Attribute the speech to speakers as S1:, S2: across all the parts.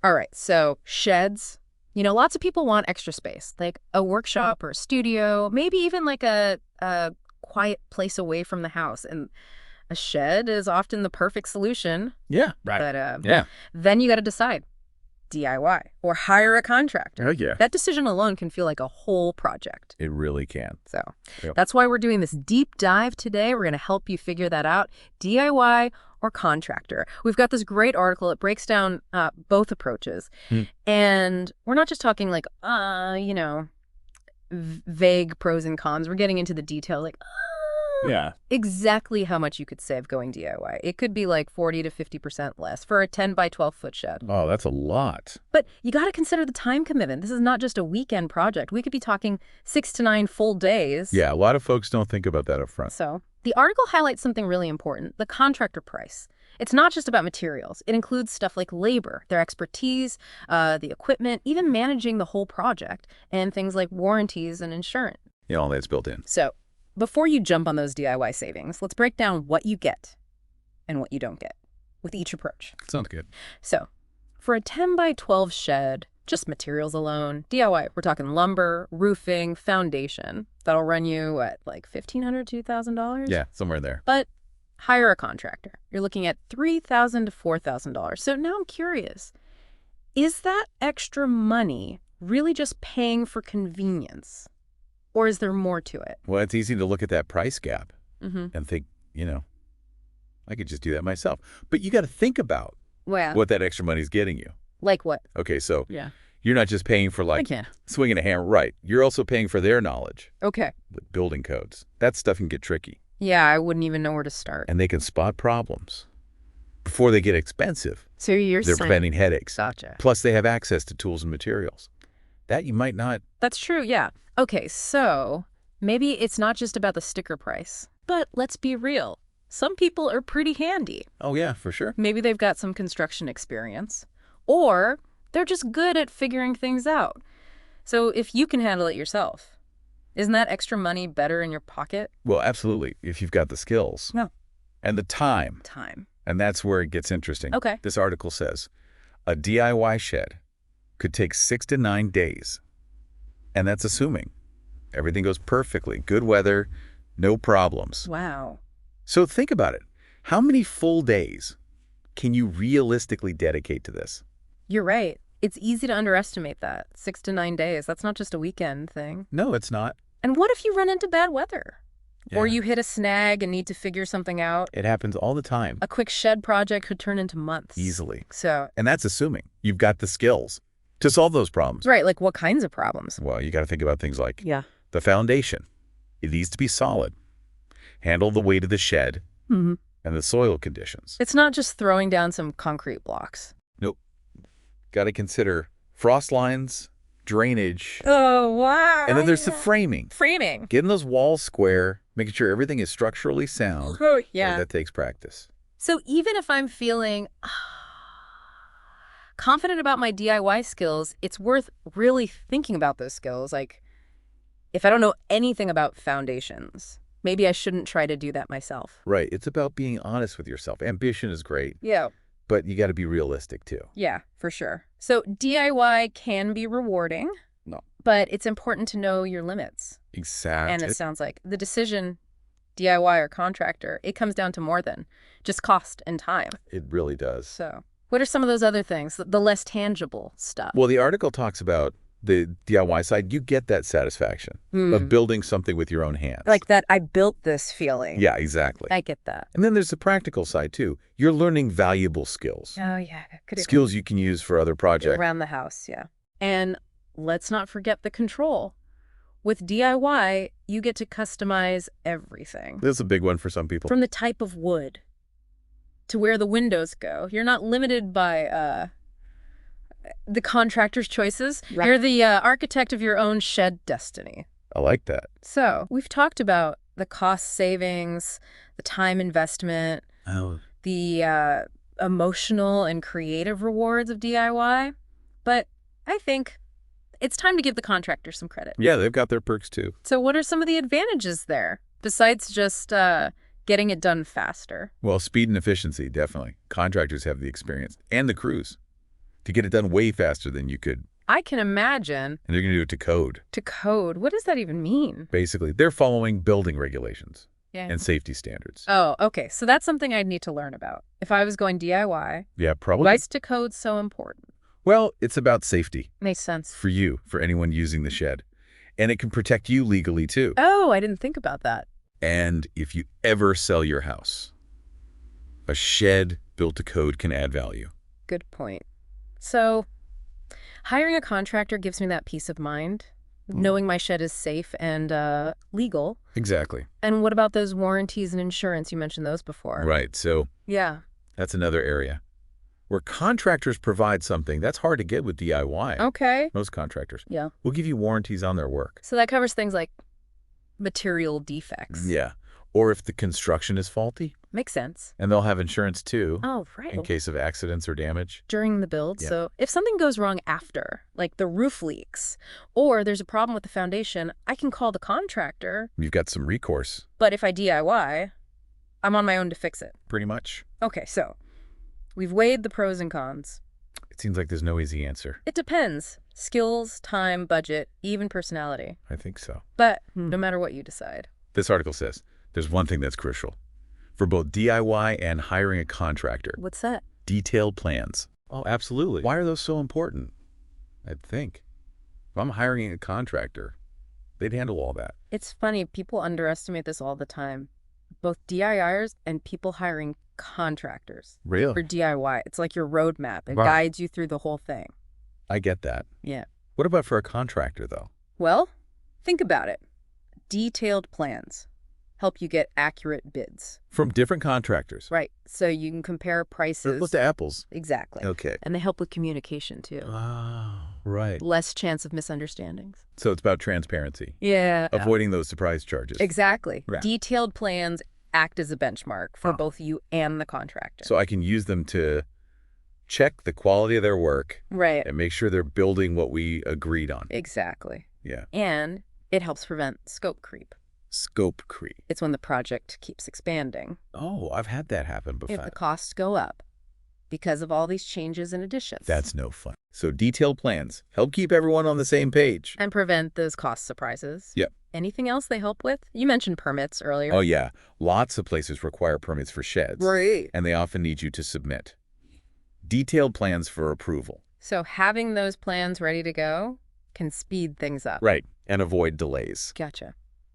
S1: All right, so sheds. Lots of people want extra space, like a workshop or a studio, maybe even like a quiet place away from the house. And a shed is often the perfect solution.
S2: Yeah, right.
S1: But
S2: Yeah.
S1: then you got to decide, DIY or hire a contractor.
S2: Oh, yeah.
S1: That decision alone can feel like a whole project.
S2: It really can.
S1: So
S2: Yep.
S1: that's why we're doing this deep dive today. We're going to help you figure that out. DIY or contractor. We've got this great article. It breaks down both approaches. And we're not just talking like, vague pros and cons. We're getting into the detail like,
S2: Yeah.
S1: exactly how much you could save going DIY. It could be like 40 to 50% less for a 10 by 12 foot shed.
S2: Oh, that's a lot.
S1: But you got to consider the time commitment. This is not just a weekend project. We could be talking 6 to 9 full days.
S2: Yeah, a lot of folks don't think about that up front.
S1: So the article highlights something really important, the contractor price. It's not just about materials. It includes stuff like labor, their expertise, the equipment, even managing the whole project, and things like warranties and insurance.
S2: Yeah, all that's built in.
S1: So before you jump on those DIY savings, let's break down what you get and what you don't get with each approach.
S2: Sounds good.
S1: So for a 10 by 12 shed, just materials alone, DIY, we're talking lumber, roofing, foundation. That'll run you at like $1,500, $2,000.
S2: Yeah, somewhere there.
S1: But hire a contractor. You're looking at $3,000 to $4,000. So now I'm curious, is that extra money really just paying for convenience? Or is there more to it?
S2: Well, it's easy to look at that price gap
S1: Mm-hmm.
S2: and think, I could just do that myself. But you got to think about
S1: Well,
S2: what that extra money is getting you.
S1: like what?
S2: Okay, so
S1: Yeah.
S2: you're not just paying for
S1: I can't.
S2: swinging a hammer. Right. You're also paying for their knowledge
S1: Okay.
S2: with building codes. That stuff can get tricky.
S1: Yeah, I wouldn't even know where to start.
S2: And they can spot problems before they get expensive.
S1: So you're
S2: They're
S1: saying...
S2: preventing headaches.
S1: Gotcha.
S2: Plus, they have access to tools and materials. That you might not.
S1: That's true, yeah. Okay, so maybe it's not just about the sticker price. But let's be real. Some people are pretty handy.
S2: Oh, yeah, for sure.
S1: Maybe they've got some construction experience. Or they're just good at figuring things out. So if you can handle it yourself, isn't that extra money better in your pocket?
S2: Well, absolutely, if you've got the skills.
S1: No.
S2: And the time.
S1: Time.
S2: And that's where it gets interesting.
S1: Okay.
S2: This article says, a DIY shed could take 6 to 9 days. And that's assuming everything goes perfectly. Good weather, no problems.
S1: Wow.
S2: So think about it. How many full days can you realistically dedicate to this?
S1: You're right. It's easy to underestimate that. 6 to 9 days. That's not just a weekend thing.
S2: No, it's not.
S1: And what if you run into bad weather? Or
S2: Yeah.
S1: you hit a snag and need to figure something out?
S2: It happens all the time.
S1: A quick shed project could turn into months.
S2: Easily.
S1: So,
S2: And that's assuming you've got the skills to solve those problems.
S1: right, like what kinds of problems?
S2: Well, you got to think about things like
S1: Yeah.
S2: the foundation. It needs to be solid. Handle the weight of the shed
S1: Mm-hmm.
S2: and the soil conditions.
S1: It's not just throwing down some concrete blocks.
S2: Nope. Got to consider frost lines, drainage,
S1: Oh, wow.
S2: and then there's the framing.
S1: framing.
S2: Getting those walls square, making sure everything is structurally sound.
S1: Oh, yeah.
S2: That takes practice.
S1: So even if I'm feeling confident about my DIY skills, it's worth really thinking about those skills. Like, if I don't know anything about foundations, maybe I shouldn't try to do that myself.
S2: Right. It's about being honest with yourself. Ambition is great,
S1: Yeah.
S2: but you got to be realistic too.
S1: Yeah, for sure. So DIY can be rewarding.
S2: No.
S1: But it's important to know your limits.
S2: Exactly.
S1: And it sounds like the decision, DIY or contractor, it comes down to more than just cost and time.
S2: It really does.
S1: So what are some of those other things, the less tangible stuff?
S2: Well, the article talks about the DIY side. You get that satisfaction of building something with your own hands.
S1: Like that I built this feeling.
S2: Yeah, exactly.
S1: I get that.
S2: And then there's the practical side too. You're learning valuable skills.
S1: Oh, yeah.
S2: Skills you can use for other projects.
S1: Around the house, yeah. And let's not forget the control. With DIY, you get to customize everything.
S2: This is a big one for some people.
S1: From the type of wood to where the windows go. You're not limited by the contractor's choices.
S2: Right.
S1: You're the architect of your own shed destiny.
S2: I like that.
S1: So we've talked about the cost savings, the time investment,
S2: Oh.
S1: the emotional and creative rewards of DIY. But I think it's time to give the contractor some credit.
S2: Yeah, they've got their perks too.
S1: So what are some of the advantages there, besides just getting it done faster?
S2: Well, speed and efficiency, definitely. Contractors have the experience and the crews. to get it done way faster than you could.
S1: I can imagine.
S2: And they're going to do it to code.
S1: To code? What does that even mean?
S2: Basically, they're following building regulations and safety standards.
S1: Oh, okay. So that's something I'd need to learn about. If I was going DIY,
S2: Yeah, probably.
S1: why is to code so important?
S2: Well, it's about safety.
S1: Makes sense.
S2: For you, for anyone using the shed. And it can protect you legally, too.
S1: Oh, I didn't think about that.
S2: And if you ever sell your house, a shed built to code can add value.
S1: Good point. So, hiring a contractor gives me that peace of mind, knowing my shed is safe and legal.
S2: Exactly.
S1: And what about those warranties and insurance? You mentioned those before.
S2: Right. So
S1: yeah,
S2: that's another area where contractors provide something that's hard to get with DIY.
S1: Okay.
S2: Most contractors
S1: Yeah.
S2: will give you warranties on their work.
S1: So that covers things like material defects.
S2: Yeah. Or if the construction is faulty.
S1: Makes sense.
S2: And they'll have insurance, too.
S1: Oh, right.
S2: In case of accidents or damage.
S1: During the build.
S2: Yeah.
S1: So if something goes wrong after, like the roof leaks, or there's a problem with the foundation, I can call the contractor.
S2: You've got some recourse.
S1: But if I DIY, I'm on my own to fix it.
S2: Pretty much.
S1: Okay, so we've weighed the pros and cons.
S2: It seems like there's no easy answer.
S1: It depends. Skills, time, budget, even personality.
S2: I think so.
S1: But no matter what you decide.
S2: This article says there's one thing that's crucial for both DIY and hiring a contractor.
S1: What's that?
S2: Detailed plans. Oh, absolutely. Why are those so important? I'd think. If I'm hiring a contractor, they'd handle all that.
S1: It's funny. People underestimate this all the time. Both DIYers and people hiring contractors.
S2: Really?
S1: For DIY. It's like your roadmap. It
S2: Wow.
S1: guides you through the whole thing.
S2: I get that.
S1: Yeah.
S2: What about for a contractor, though?
S1: Well, think about it. Detailed plans help you get accurate bids.
S2: From different contractors.
S1: Right. So you can compare prices.
S2: Apples to apples.
S1: Exactly.
S2: Okay.
S1: And they help with communication, too.
S2: Oh, right.
S1: Less chance of misunderstandings.
S2: So it's about transparency.
S1: Yeah.
S2: Avoiding those surprise charges.
S1: Exactly.
S2: Right.
S1: Detailed plans act as a benchmark for both you and the contractor.
S2: So I can use them to check the quality of their work.
S1: Right.
S2: And make sure they're building what we agreed on.
S1: Exactly.
S2: Yeah.
S1: And it helps prevent scope creep.
S2: Scope creep.
S1: It's when the project keeps expanding.
S2: Oh, I've had that happen before.
S1: If the costs go up because of all these changes and additions.
S2: That's no fun. So detailed plans help keep everyone on the same page.
S1: And prevent those cost surprises.
S2: Yep.
S1: Anything else they help with? You mentioned permits earlier.
S2: Oh, yeah. Lots of places require permits for sheds.
S1: Right.
S2: And they often need you to submit detailed plans for approval.
S1: So having those plans ready to go can speed things up.
S2: Right. And avoid delays.
S1: Gotcha.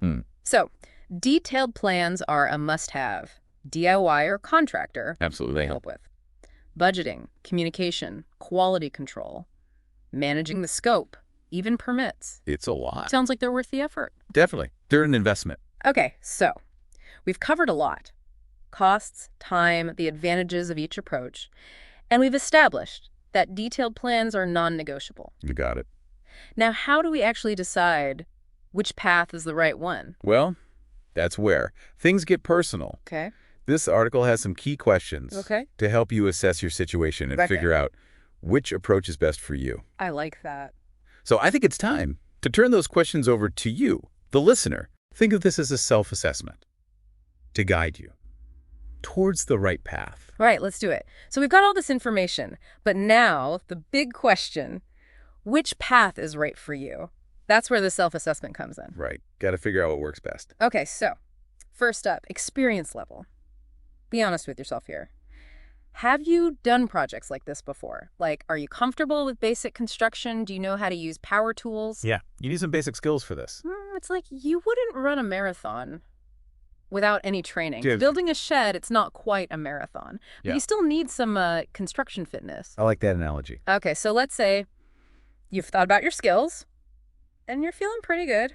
S2: Hmm.
S1: So detailed plans are a must-have. DIY or contractor
S2: Absolutely. They help.
S1: with budgeting, communication, quality control, managing the scope, even permits.
S2: It's a lot.
S1: Sounds like they're worth the effort.
S2: Definitely. They're an investment.
S1: Okay, so we've covered a lot. Costs, time, the advantages of each approach, and we've established that detailed plans are non-negotiable.
S2: You got it.
S1: Now, how do we actually decide which path is the right one?
S2: Well, that's where things get personal.
S1: Okay.
S2: This article has some key questions
S1: Okay.
S2: to help you assess your situation and
S1: Okay.
S2: figure out which approach is best for you.
S1: I like that.
S2: So I think it's time to turn those questions over to you, the listener. Think of this as a self-assessment to guide you towards the right path.
S1: Right, let's do it. So we've got all this information, but now the big question, which path is right for you? That's where the self-assessment comes in.
S2: Right. Got to figure out what works best.
S1: Okay, so first up, experience level. Be honest with yourself here. Have you done projects like this before? Like, are you comfortable with basic construction? Do you know how to use power tools?
S2: Yeah. You need some basic skills for this.
S1: It's like you wouldn't run a marathon without any training.
S2: Yeah.
S1: Building a shed, it's not quite a marathon. But
S2: Yeah.
S1: you still need some construction fitness.
S2: I like that analogy.
S1: Okay, so let's say you've thought about your skills and you're feeling pretty good.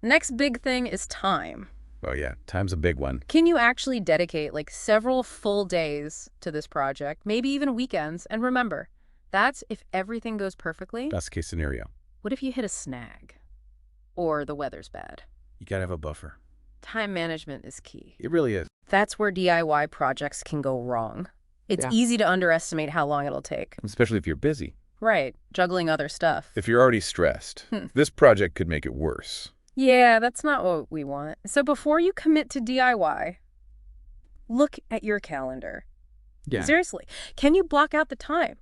S1: Next big thing is time.
S2: Oh, yeah. Time's a big one.
S1: Can you actually dedicate like several full days to this project, maybe even weekends? And remember, that's if everything goes perfectly.
S2: Best case scenario.
S1: What if you hit a snag or the weather's bad?
S2: You got to have a buffer.
S1: Time management is key.
S2: It really is.
S1: That's where DIY projects can go wrong. It's
S2: Yeah.
S1: easy to underestimate how long it'll take.
S2: Especially if you're busy.
S1: Right, juggling other stuff.
S2: If you're already stressed, this project could make it worse.
S1: Yeah, that's not what we want. So before you commit to DIY, look at your calendar.
S2: Yeah.
S1: Seriously, can you block out the time?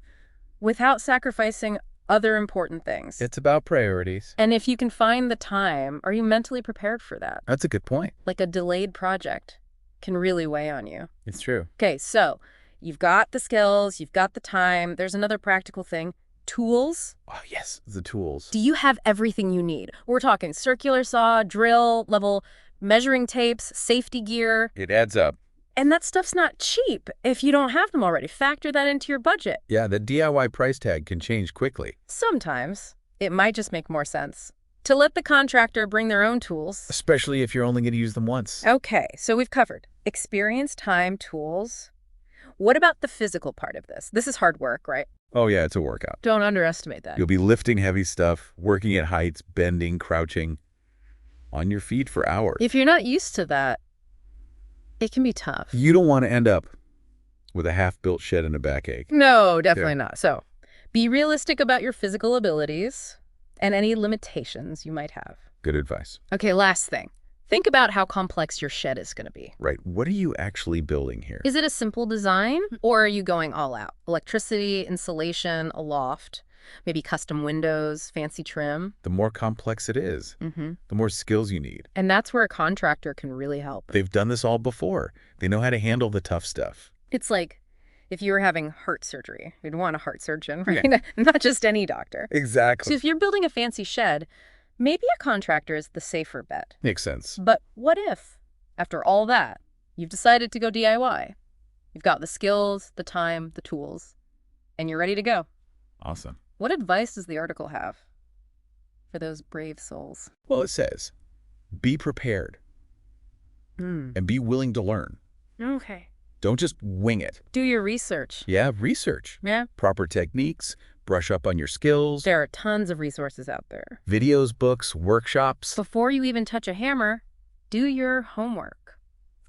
S1: without sacrificing other important things.
S2: It's about priorities.
S1: And if you can find the time, are you mentally prepared for that?
S2: That's a good point.
S1: Like a delayed project can really weigh on you.
S2: It's true.
S1: Okay, so you've got the skills, you've got the time. There's another practical thing. Tools.
S2: Oh, yes, the tools.
S1: Do you have everything you need? We're talking circular saw, drill, level, measuring tapes, safety gear.
S2: It adds up.
S1: And that stuff's not cheap if you don't have them already. Factor that into your budget.
S2: Yeah, the DIY price tag can change quickly.
S1: Sometimes it might just make more sense to let the contractor bring their own tools.
S2: Especially if you're only going to use them once.
S1: Okay, so we've covered experience, time, tools. What about the physical part of this? This is hard work, right?
S2: Oh, yeah, it's a workout.
S1: Don't underestimate that.
S2: You'll be lifting heavy stuff, working at heights, bending, crouching, on your feet for hours.
S1: If you're not used to that, it can be tough.
S2: You don't want to end up with a half-built shed and a backache.
S1: No, definitely not. So be realistic about your physical abilities and any limitations you might have.
S2: Good advice.
S1: Okay, last thing. Think about how complex your shed is going to be.
S2: Right. What are you actually building here?
S1: Is it a simple design, or are you going all out? Electricity, insulation, a loft, maybe custom windows, fancy trim.
S2: The more complex it is, the more skills you need.
S1: And that's where a contractor can really help.
S2: They've done this all before. They know how to handle the tough stuff.
S1: It's like if you were having heart surgery. You'd want a heart surgeon, right? Yeah. Not just any doctor.
S2: Exactly.
S1: So if you're building a fancy shed, maybe a contractor is the safer bet.
S2: Makes sense.
S1: But what if, after all that, you've decided to go DIY? You've got the skills, the time, the tools, and you're ready to go.
S2: Awesome.
S1: What advice does the article have for those brave souls?
S2: Well, it says, be prepared and be willing to learn.
S1: Okay.
S2: Don't just wing it.
S1: Do your research.
S2: Yeah, research.
S1: Yeah.
S2: Proper techniques, brush up on your skills.
S1: There are tons of resources out there.
S2: Videos, books, workshops.
S1: Before you even touch a hammer, do your homework.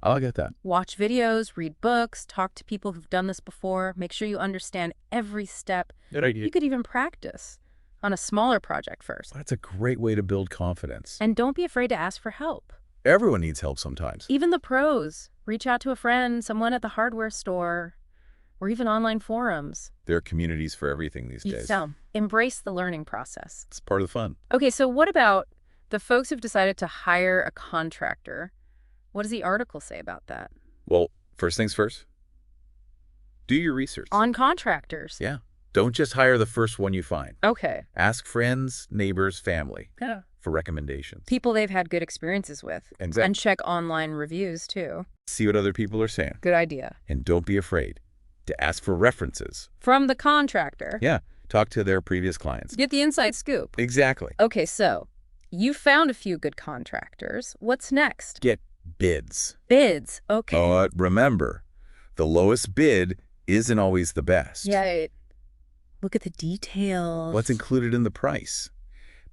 S2: I'll get that.
S1: Watch videos, read books, talk to people who've done this before. Make sure you understand every step.
S2: Good idea.
S1: You could even practice on a smaller project first.
S2: That's a great way to build confidence.
S1: And don't be afraid to ask for help.
S2: Everyone needs help sometimes.
S1: Even the pros. Reach out to a friend, someone at the hardware store, or even online forums.
S2: There are communities for everything these days.
S1: So, embrace the learning process.
S2: It's part of the fun.
S1: Okay, so what about the folks who've decided to hire a contractor? What does the article say about that?
S2: Well, first things first. Do your research.
S1: On contractors.
S2: Yeah. Don't just hire the first one you find.
S1: Okay.
S2: Ask friends, neighbors, family for recommendations.
S1: People they've had good experiences with.
S2: Exactly.
S1: And check online reviews, too.
S2: See what other people are saying.
S1: Good idea.
S2: And don't be afraid to ask for references.
S1: From the contractor.
S2: Yeah. Talk to their previous clients.
S1: Get the inside scoop.
S2: Exactly.
S1: Okay, so you found a few good contractors. What's next?
S2: Get bids.
S1: Bids. Okay.
S2: But remember, the lowest bid isn't always the best.
S1: Yeah. Look at the details.
S2: What's included in the price?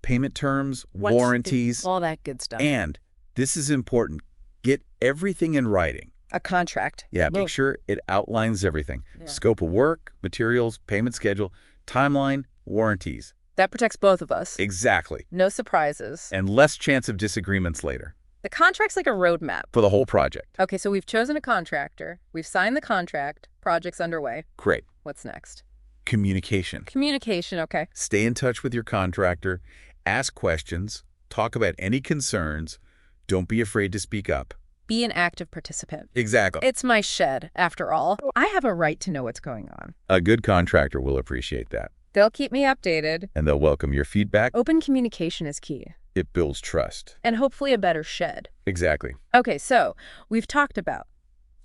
S2: Payment terms, warranties.
S1: All that good stuff.
S2: And this is important. Get everything in writing.
S1: A contract.
S2: Yeah, make sure it outlines everything.
S1: Yeah.
S2: Scope of work, materials, payment schedule, timeline, warranties.
S1: That protects both of us.
S2: Exactly.
S1: No surprises.
S2: And less chance of disagreements later.
S1: The contract's like a roadmap.
S2: For the whole project.
S1: Okay, so we've chosen a contractor. We've signed the contract. Project's underway.
S2: Great.
S1: What's next?
S2: Communication.
S1: Communication, okay.
S2: Stay in touch with your contractor. Ask questions. Talk about any concerns. Don't be afraid to speak up.
S1: Be an active participant.
S2: Exactly.
S1: It's my shed, after all. I have a right to know what's going on.
S2: A good contractor will appreciate that.
S1: They'll keep me updated.
S2: And they'll welcome your feedback.
S1: Open communication is key.
S2: It builds trust.
S1: And hopefully a better shed.
S2: Exactly.
S1: Okay, so we've talked about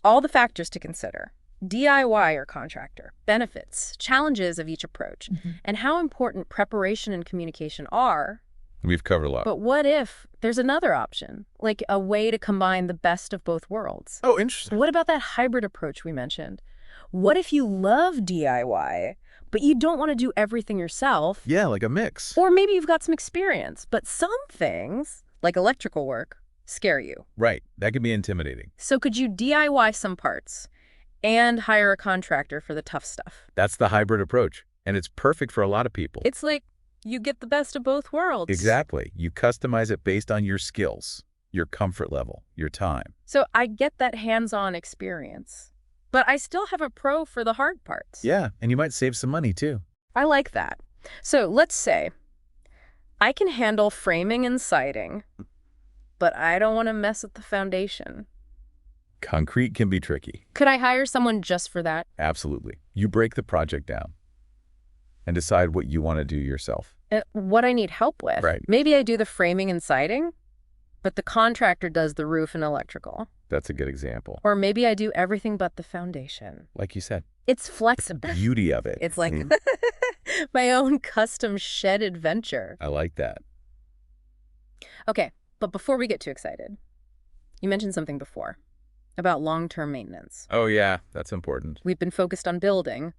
S1: all the factors to consider. DIY or contractor, benefits, challenges of each approach, and how important preparation and communication are.
S2: We've covered a lot.
S1: But what if there's another option, like a way to combine the best of both worlds?
S2: Oh, interesting.
S1: What about that hybrid approach we mentioned? What if you love DIY, but you don't want to do everything yourself?
S2: Yeah, like a mix.
S1: Or maybe you've got some experience, but some things, like electrical work, scare you.
S2: Right. That can be intimidating.
S1: So could you DIY some parts and hire a contractor for the tough stuff?
S2: That's the hybrid approach. And it's perfect for a lot of people.
S1: It's like you get the best of both worlds.
S2: Exactly. You customize it based on your skills, your comfort level, your time.
S1: So I get that hands-on experience, but I still have a pro for the hard parts.
S2: Yeah, and you might save some money too.
S1: I like that. So let's say I can handle framing and siding, but I don't want to mess with the foundation.
S2: Concrete can be tricky.
S1: Could I hire someone just for that?
S2: Absolutely. You break the project down and decide what you want to do yourself.
S1: What I need help with.
S2: Right.
S1: Maybe I do the framing and siding, but the contractor does the roof and electrical.
S2: That's a good example.
S1: Or maybe I do everything but the foundation.
S2: Like you said,
S1: It's flexible.
S2: beauty of it.
S1: It's like my own custom shed adventure.
S2: I like that.
S1: Okay, but before we get too excited, you mentioned something before about long-term maintenance.
S2: Oh, yeah, that's important.
S1: We've been focused on building,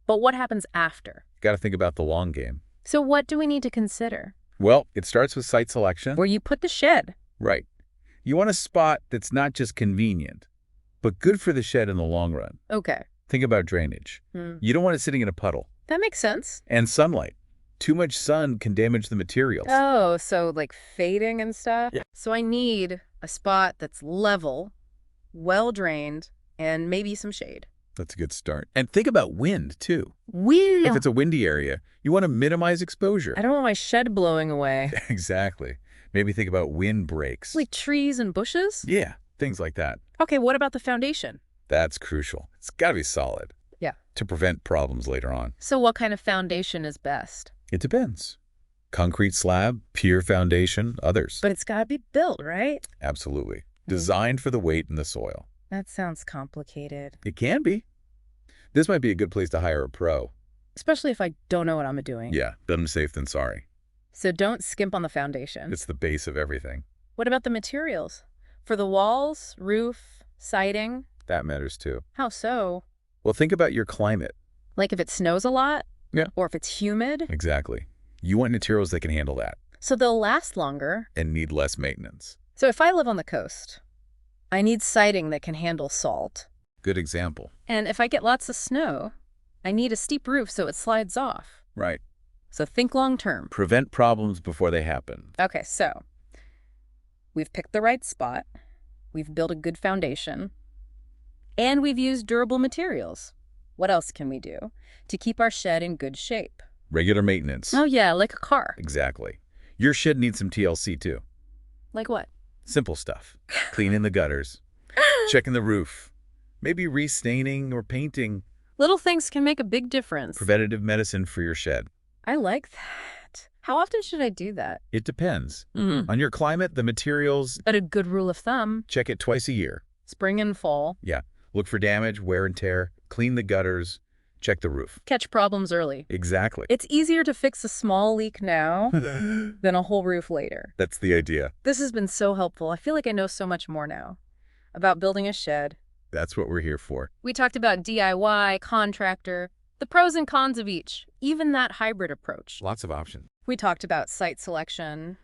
S1: but what happens after?
S2: Got to think about the long game.
S1: So what do we need to consider?
S2: Well, it starts with site selection.
S1: Where you put the shed.
S2: Right. You want a spot that's not just convenient, but good for the shed in the long run.
S1: Okay.
S2: Think about drainage. You don't want it sitting in a puddle.
S1: That makes sense.
S2: And sunlight. Too much sun can damage the materials.
S1: Oh, so like fading and stuff?
S2: Yeah.
S1: So I need a spot that's level, well-drained, and maybe some shade.
S2: That's a good start. And think about wind, too.
S1: Wind?
S2: If it's a windy area, you want to minimize exposure.
S1: I don't want my shed blowing away.
S2: Exactly. Maybe think about wind breaks.
S1: Like trees and bushes?
S2: Yeah, things like that.
S1: Okay, what about the foundation?
S2: That's crucial. It's got to be solid.
S1: Yeah.
S2: To prevent problems later on.
S1: So what kind of foundation is best?
S2: It depends. Concrete slab, pier foundation, others.
S1: But it's got to be built, right?
S2: Absolutely. Designed for the weight in the soil.
S1: That sounds complicated.
S2: It can be. This might be a good place to hire a pro.
S1: Especially if I don't know what I'm doing.
S2: Yeah, better safe than sorry.
S1: So don't skimp on the foundation.
S2: It's the base of everything.
S1: What about the materials? For the walls, roof, siding?
S2: That matters too.
S1: How so?
S2: Well, think about your climate.
S1: Like if it snows a lot?
S2: Yeah.
S1: Or if it's humid?
S2: Exactly. You want materials that can handle that
S1: So they'll last longer.
S2: and need less maintenance.
S1: So if I live on the coast, I need siding that can handle salt.
S2: Good example.
S1: And if I get lots of snow, I need a steep roof so it slides off.
S2: Right.
S1: So think long term.
S2: Prevent problems before they happen.
S1: Okay, so we've picked the right spot, we've built a good foundation, and we've used durable materials. What else can we do to keep our shed in good shape?
S2: Regular maintenance.
S1: Oh yeah, like a car.
S2: Exactly. Your shed needs some TLC too.
S1: Like what?
S2: Simple stuff. Cleaning the gutters, checking the roof, maybe restaining or painting.
S1: Little things can make a big difference.
S2: Preventative medicine for your shed.
S1: I like that. How often should I do that?
S2: It depends. On your climate, the materials,
S1: But a good rule of thumb,
S2: check it twice a year.
S1: spring and fall,
S2: Yeah. Look for damage, wear and tear, clean the gutters, check the roof.
S1: catch problems early.
S2: Exactly.
S1: It's easier to fix a small leak now than a whole roof later.
S2: That's the idea.
S1: This has been so helpful. I feel like I know so much more now about building a shed.
S2: That's what we're here for.
S1: We talked about DIY, contractor, the pros and cons of each, even that hybrid approach.
S2: Lots of options.
S1: We talked about site selection,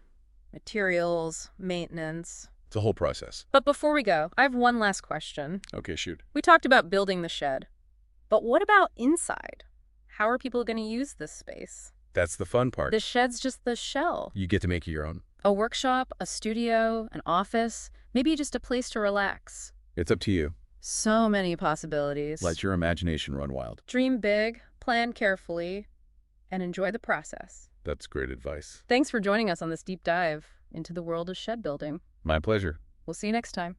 S1: materials, maintenance.
S2: It's a whole process.
S1: But before we go, I have one last question.
S2: Okay, shoot.
S1: We talked about building the shed, but what about inside? How are people going to use this space?
S2: That's the fun part.
S1: The shed's just the shell.
S2: You get to make it your own.
S1: A workshop, a studio, an office, maybe just a place to relax.
S2: It's up to you.
S1: So many possibilities.
S2: Let your imagination run wild.
S1: Dream big, plan carefully, and enjoy the process.
S2: That's great advice.
S1: Thanks for joining us on this deep dive into the world of shed building.
S2: My pleasure.
S1: We'll see you next time.